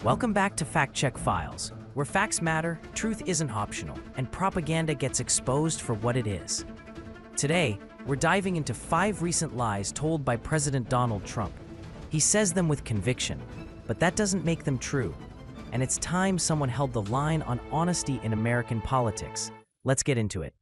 Welcome back to Fact Check Files, where facts matter, truth isn't optional, and propaganda gets exposed for what it is. Today, we're diving into 5 recent lies told by President Donald Trump. He says them with conviction, but that doesn't make them true. And it's time someone held the line on honesty in American politics. Let's get into it.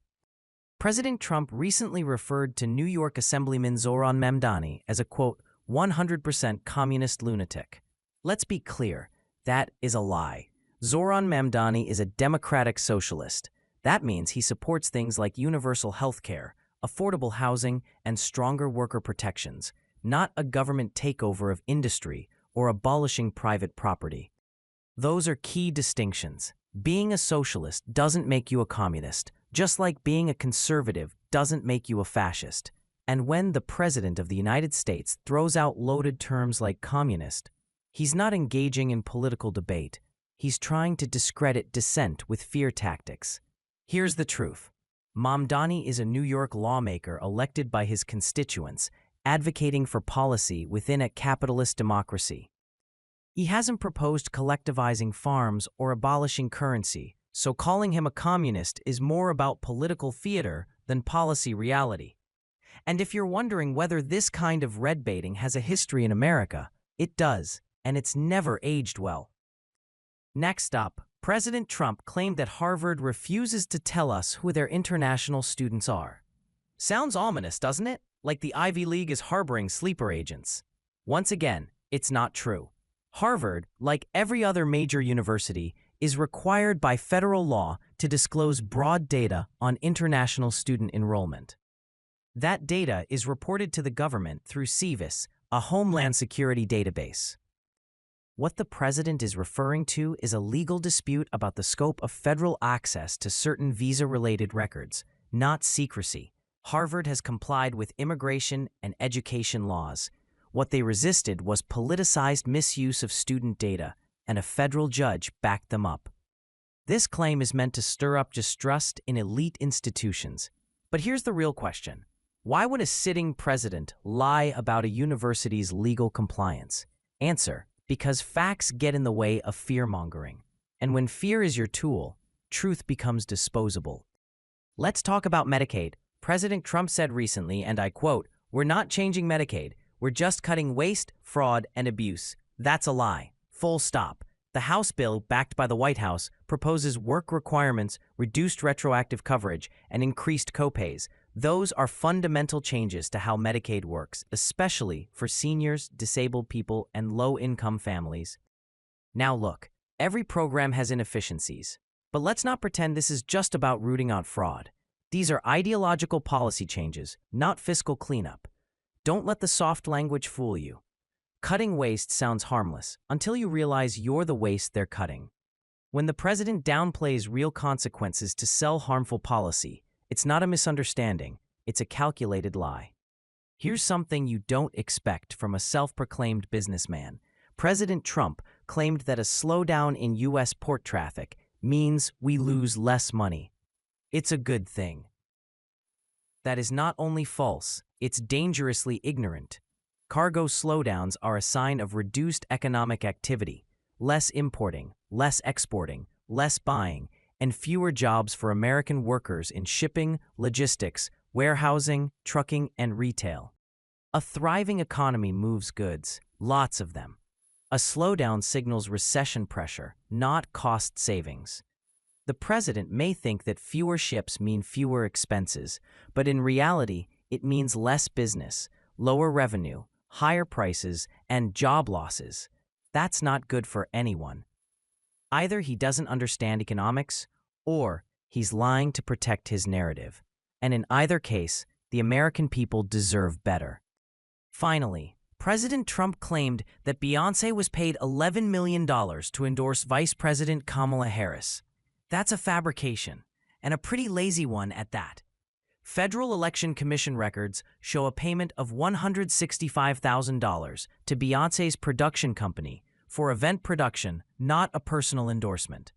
President Trump recently referred to New York Assemblyman Zohran Mamdani as a, quote, 100% communist lunatic. Let's be clear. That is a lie. Zohran Mamdani is a democratic socialist. That means he supports things like universal health care, affordable housing, and stronger worker protections, not a government takeover of industry or abolishing private property. Those are key distinctions. Being a socialist doesn't make you a communist, just like being a conservative doesn't make you a fascist. And when the President of the United States throws out loaded terms like communist, he's not engaging in political debate. He's trying to discredit dissent with fear tactics. Here's the truth. Mamdani is a New York lawmaker elected by his constituents, advocating for policy within a capitalist democracy. He hasn't proposed collectivizing farms or abolishing currency, so calling him a communist is more about political theater than policy reality. And if you're wondering whether this kind of red baiting has a history in America, it does. And it's never aged well. Next up, President Trump claimed that Harvard refuses to tell us who their international students are. Sounds ominous, doesn't it? Like the Ivy League is harboring sleeper agents. Once again, it's not true. Harvard, like every other major university, is required by federal law to disclose broad data on international student enrollment. That data is reported to the government through SEVIS, a Homeland Security database. What the president is referring to is a legal dispute about the scope of federal access to certain visa-related records, not secrecy. Harvard has complied with immigration and education laws. What they resisted was politicized misuse of student data, and a federal judge backed them up. This claim is meant to stir up distrust in elite institutions. But here's the real question. Why would a sitting president lie about a university's legal compliance? Answer. Because facts get in the way of fear-mongering. And when fear is your tool, truth becomes disposable. Let's talk about Medicaid. President Trump said recently, and I quote, "We're not changing Medicaid. We're just cutting waste, fraud, and abuse." That's a lie. Full stop. The House bill, backed by the White House, proposes work requirements, reduced retroactive coverage, and increased copays. Those are fundamental changes to how Medicaid works, especially for seniors, disabled people, and low-income families. Now look, every program has inefficiencies, but let's not pretend this is just about rooting out fraud. These are ideological policy changes, not fiscal cleanup. Don't let the soft language fool you. Cutting waste sounds harmless until you realize you're the waste they're cutting. When the president downplays real consequences to sell harmful policy, it's not a misunderstanding, it's a calculated lie. Here's something you don't expect from a self-proclaimed businessman. President Trump claimed that a slowdown in U.S. port traffic means we lose less money. It's a good thing. That is not only false, it's dangerously ignorant. Cargo slowdowns are a sign of reduced economic activity, less importing, less exporting, less buying, and fewer jobs for American workers in shipping, logistics, warehousing, trucking, and retail. A thriving economy moves goods, lots of them. A slowdown signals recession pressure, not cost savings. The president may think that fewer ships mean fewer expenses, but in reality, it means less business, lower revenue, higher prices, and job losses. That's not good for anyone. Either he doesn't understand economics, or he's lying to protect his narrative. And in either case, the American people deserve better. Finally, President Trump claimed that Beyoncé was paid $11 million to endorse Vice President Kamala Harris. That's a fabrication, and a pretty lazy one at that. Federal Election Commission records show a payment of $165,000 to Beyoncé's production company for event production, not a personal endorsement.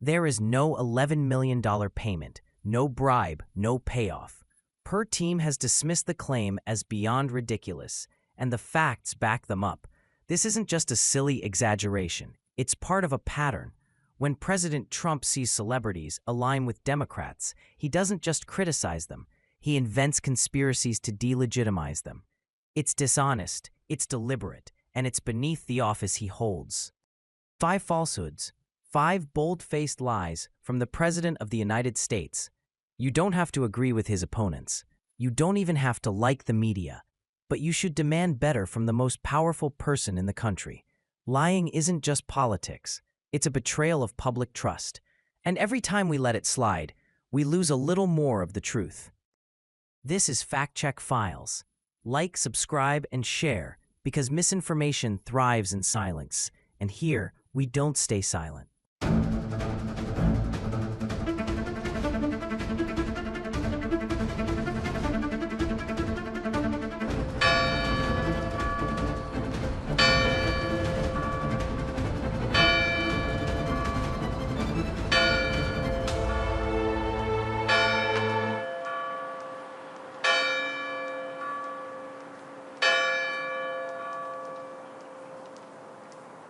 There is no $11 million payment, no bribe, no payoff. Her team has dismissed the claim as beyond ridiculous, and the facts back them up. This isn't just a silly exaggeration. It's part of a pattern. When President Trump sees celebrities align with Democrats, he doesn't just criticize them, he invents conspiracies to delegitimize them. It's dishonest, it's deliberate, and it's beneath the office he holds. 5 falsehoods, 5 bold-faced lies from the President of the United States. You don't have to agree with his opponents. You don't even have to like the media. But you should demand better from the most powerful person in the country. Lying isn't just politics. It's a betrayal of public trust. And every time we let it slide, we lose a little more of the truth. This is Fact Check Files. Like, subscribe, and share, because misinformation thrives in silence. And here, we don't stay silent.